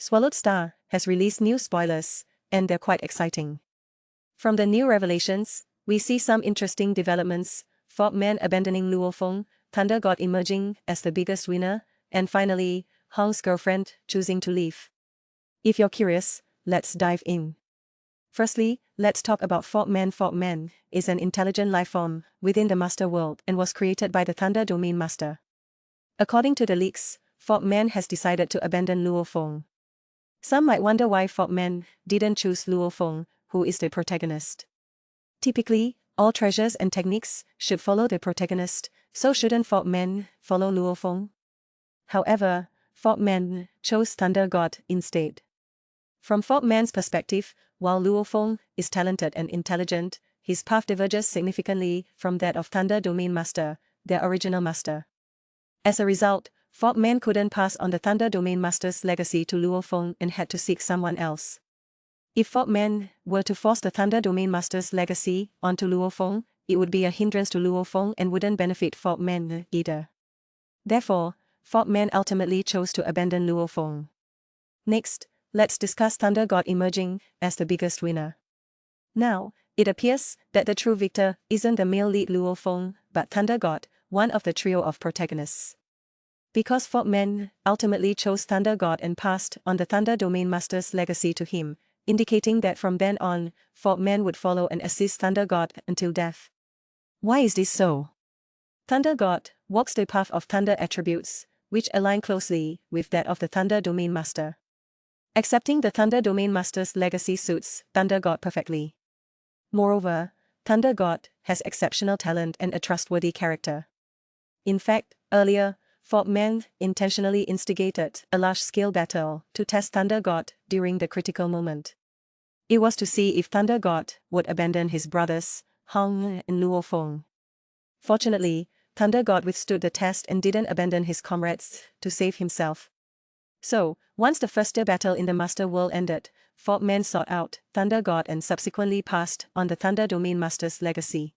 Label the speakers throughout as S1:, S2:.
S1: Swallowed Star has released new spoilers, and they're quite exciting. From the new revelations, we see some interesting developments: Foman abandoning Luo Feng, Thunder God emerging as the biggest winner, and finally, Hong's girlfriend choosing to leave. If you're curious, let's dive in. Firstly, let's talk about Foman. Foman is an intelligent life form within the Master World and was created by the Thunder Domain Master. According to the leaks, Foman has decided to abandon Luo Feng. Some might wonder why Foman didn't choose Luo Feng, who is the protagonist. Typically, all treasures and techniques should follow the protagonist, so shouldn't Foman follow Luo Feng? However, Foman chose Thunder God instead. From Foman's perspective, while Luo Feng is talented and intelligent, his path diverges significantly from that of Thunder Domain Master, their original master. As a result, Foman couldn't pass on the Thunder Domain Master's legacy to Luo Feng and had to seek someone else. If Foman were to force the Thunder Domain Master's legacy onto Luo Feng, it would be a hindrance to Luo Feng and wouldn't benefit Foman either. Therefore, Foman ultimately chose to abandon Luo Feng. Next, let's discuss Thunder God emerging as the biggest winner. Now, it appears that the true victor isn't the male lead Luo Feng, but Thunder God, one of the trio of protagonists. Because Foman ultimately chose Thunder God and passed on the Thunder Domain Master's legacy to him, indicating that from then on, Foman would follow and assist Thunder God until death. Why is this so? Thunder God walks the path of thunder attributes, which align closely with that of the Thunder Domain Master. Accepting the Thunder Domain Master's legacy suits Thunder God perfectly. Moreover, Thunder God has exceptional talent and a trustworthy character. In fact, earlier, Foman intentionally instigated a large-scale battle to test Thunder God during the critical moment. It was to see if Thunder God would abandon his brothers, Hong and Luo Feng. Fortunately, Thunder God withstood the test and didn't abandon his comrades to save himself. So, once the first battle in the Master World ended, Foman sought out Thunder God and subsequently passed on the Thunder Domain Master's legacy.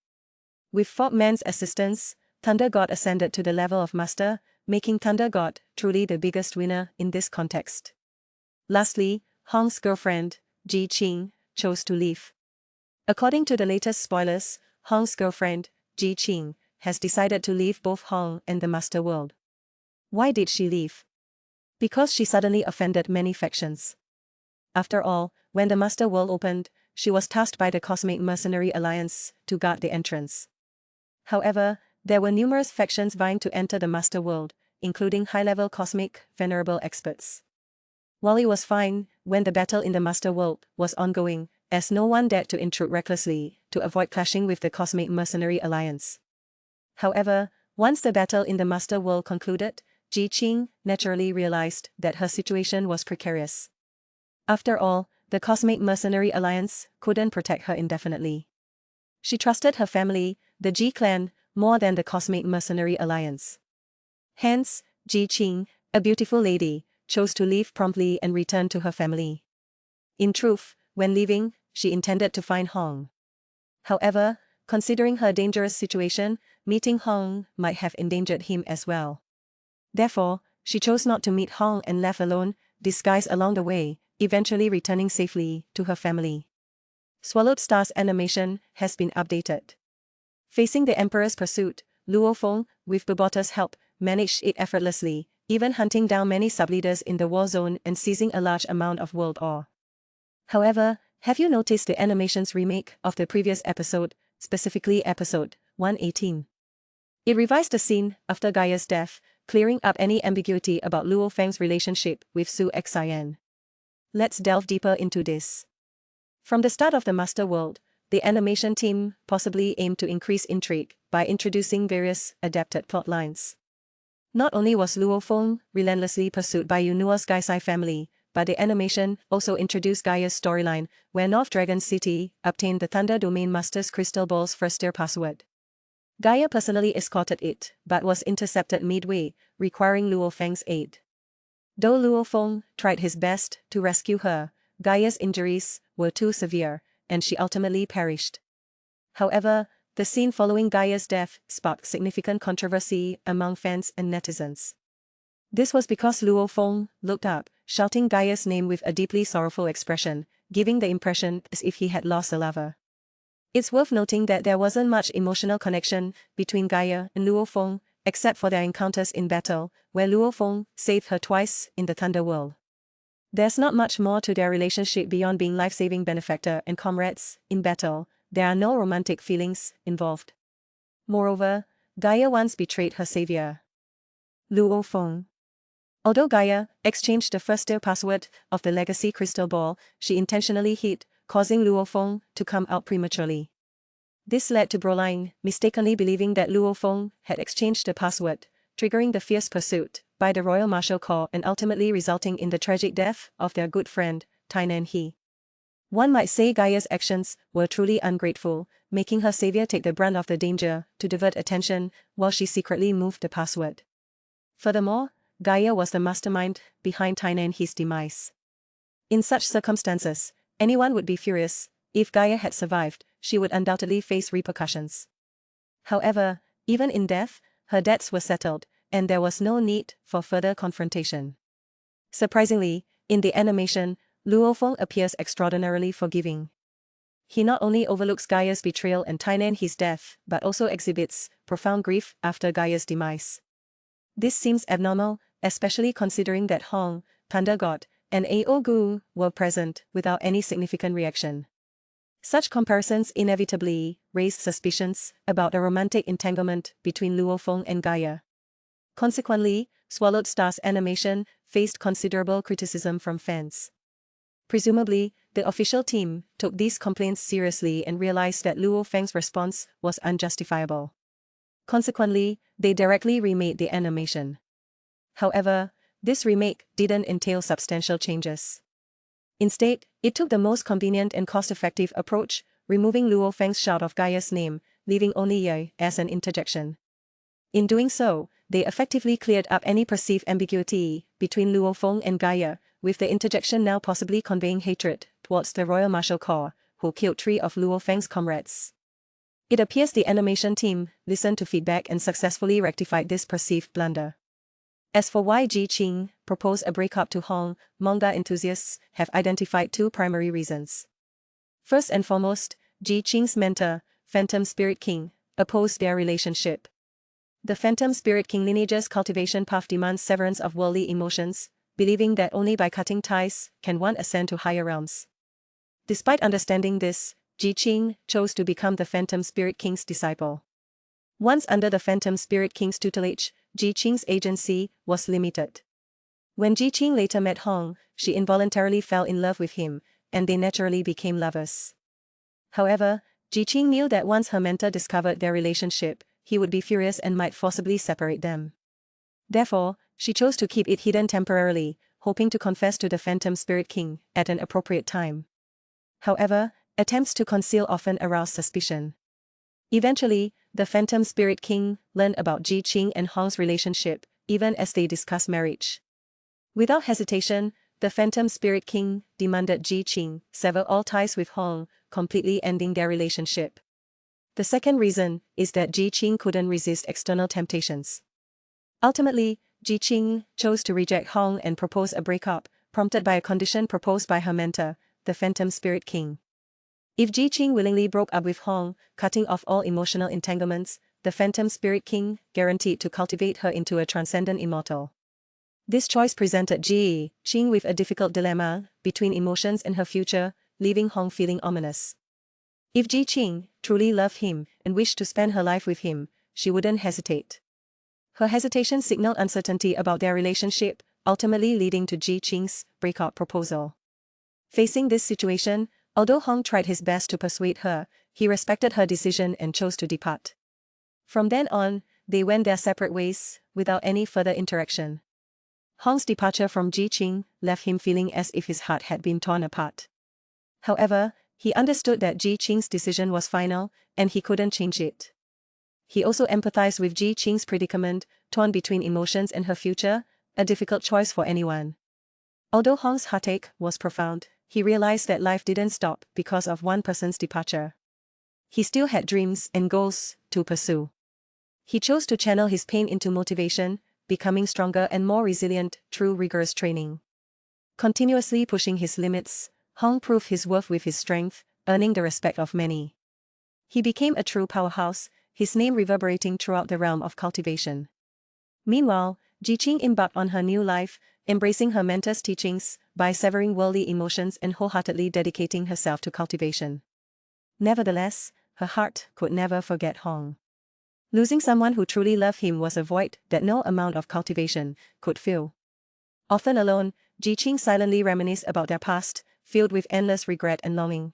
S1: With Foman's assistance, Thunder God ascended to the level of Master, making Thunder God truly the biggest winner in this context. Lastly, Hong's girlfriend, G Ching, chose to leave. According to the latest spoilers, Hong's girlfriend, G Ching, has decided to leave both Hong and the Master World. Why did she leave? Because she suddenly offended many factions. After all, when the Master World opened, she was tasked by the Cosmic Mercenary Alliance to guard the entrance. However, there were numerous factions vying to enter the Master World, including high-level cosmic, venerable experts. While it was fine when the battle in the Master World was ongoing, as no one dared to intrude recklessly to avoid clashing with the Cosmic Mercenary Alliance. However, once the battle in the Master World concluded, G Ching naturally realized that her situation was precarious. After all, the Cosmic Mercenary Alliance couldn't protect her indefinitely. She trusted her family, the G clan, more than the Cosmic Mercenary Alliance. Hence, G Ching, a beautiful lady, chose to leave promptly and return to her family. In truth, when leaving, she intended to find Hong. However, considering her dangerous situation, meeting Hong might have endangered him as well. Therefore, she chose not to meet Hong and left alone, disguised along the way, eventually returning safely to her family. Swallowed Star's animation has been updated. Facing the Emperor's pursuit, Luo Feng, with Bubota's help, managed it effortlessly, even hunting down many subleaders in the war zone and seizing a large amount of world ore. However, have you noticed the animation's remake of the previous episode, specifically episode 118? It revised the scene after Gaia's death, clearing up any ambiguity about Luo Feng's relationship with Su Xian. Let's delve deeper into this. From the start of the Master World, the animation team possibly aimed to increase intrigue by introducing various adapted plot lines. Not only was Luo Feng relentlessly pursued by Yunua's Gaisai family, but the animation also introduced Gaia's storyline, where North Dragon City obtained the Thunder Domain Master's Crystal Ball's first-tier password. Gaia personally escorted it, but was intercepted midway, requiring Luo Feng's aid. Though Luo Feng tried his best to rescue her, Gaia's injuries were too severe, and she ultimately perished. However, the scene following Gaia's death sparked significant controversy among fans and netizens. This was because Luo Feng looked up, shouting Gaia's name with a deeply sorrowful expression, giving the impression as if he had lost a lover. It's worth noting that there wasn't much emotional connection between Gaia and Luo Feng, except for their encounters in battle, where Luo Feng saved her twice in the Thunder World. There's not much more to their relationship beyond being life-saving benefactor and comrades. In battle, there are no romantic feelings involved. Moreover, Gaia once betrayed her savior, Luo Feng. Although Gaia exchanged the first password of the legacy crystal ball, she intentionally hid, causing Luo Feng to come out prematurely. This led to Broline mistakenly believing that Luo Feng had exchanged the password, triggering the fierce pursuit by the Royal Martial Corps and ultimately resulting in the tragic death of their good friend, Tainan He. One might say Gaia's actions were truly ungrateful, making her savior take the brunt of the danger to divert attention while she secretly moved the password. Furthermore, Gaia was the mastermind behind Tainan He's demise. In such circumstances, anyone would be furious. If Gaia had survived, she would undoubtedly face repercussions. However, even in death, her debts were settled, and there was no need for further confrontation. Surprisingly, in the animation, Luo Feng appears extraordinarily forgiving. He not only overlooks Gaia's betrayal and Tainan He's death, but also exhibits profound grief after Gaia's demise. This seems abnormal, especially considering that Hong, Thunder God, and Ao Gu were present without any significant reaction. Such comparisons inevitably raised suspicions about a romantic entanglement between Luo Feng and Gaia. Consequently, Swallowed Star's animation faced considerable criticism from fans. Presumably, the official team took these complaints seriously and realized that Luo Feng's response was unjustifiable. Consequently, they directly remade the animation. However, this remake didn't entail substantial changes. Instead, it took the most convenient and cost-effective approach, removing Luo Feng's shout of Gaia's name, leaving only Ye as an interjection. In doing so, they effectively cleared up any perceived ambiguity between Luo Feng and Gaia, with the interjection now possibly conveying hatred towards the Royal Martial Corps, who killed 3 of Luo Feng's comrades. It appears the animation team listened to feedback and successfully rectified this perceived blunder. As for why G Ching proposed a breakup to Hong, manga enthusiasts have identified 2 primary reasons. First and foremost, G Ching's mentor, Phantom Spirit King, opposed their relationship. The Phantom Spirit King lineage's cultivation path demands severance of worldly emotions, believing that only by cutting ties can one ascend to higher realms. Despite understanding this, G Ching chose to become the Phantom Spirit King's disciple. Once under the Phantom Spirit King's tutelage, G Ching's agency was limited. When G Ching later met Hong, she involuntarily fell in love with him, and they naturally became lovers. However, G Ching knew that once her mentor discovered their relationship, he would be furious and might forcibly separate them. Therefore, she chose to keep it hidden temporarily, hoping to confess to the Phantom Spirit King at an appropriate time. However, attempts to conceal often arouse suspicion. Eventually, the Phantom Spirit King learned about G Ching and Hong's relationship, even as they discussed marriage. Without hesitation, the Phantom Spirit King demanded G Ching sever all ties with Hong, completely ending their relationship. The second reason is that G Ching couldn't resist external temptations. Ultimately, G Ching chose to reject Hong and propose a breakup, prompted by a condition proposed by her mentor, the Phantom Spirit King. If G Ching willingly broke up with Hong, cutting off all emotional entanglements, the Phantom Spirit King guaranteed to cultivate her into a transcendent immortal. This choice presented G Ching with a difficult dilemma between emotions and her future, leaving Hong feeling ominous. If G Ching truly loved him and wished to spend her life with him, she wouldn't hesitate. Her hesitation signaled uncertainty about their relationship, ultimately leading to G Ching's breakup proposal. Facing this situation, although Hong tried his best to persuade her, he respected her decision and chose to depart. From then on, they went their separate ways, without any further interaction. Hong's departure from G Ching left him feeling as if his heart had been torn apart. However, he understood that G Ching's decision was final, and he couldn't change it. He also empathized with G Ching's predicament, torn between emotions and her future, a difficult choice for anyone. Although Hong's heartache was profound, he realized that life didn't stop because of one person's departure. He still had dreams and goals to pursue. He chose to channel his pain into motivation, becoming stronger and more resilient through rigorous training. Continuously pushing his limits, Hong proved his worth with his strength, earning the respect of many. He became a true powerhouse, his name reverberating throughout the realm of cultivation. Meanwhile, G Ching embarked on her new life, embracing her mentor's teachings by severing worldly emotions and wholeheartedly dedicating herself to cultivation. Nevertheless, her heart could never forget Hong. Losing someone who truly loved him was a void that no amount of cultivation could fill. Often alone, G Ching silently reminisced about their past, filled with endless regret and longing.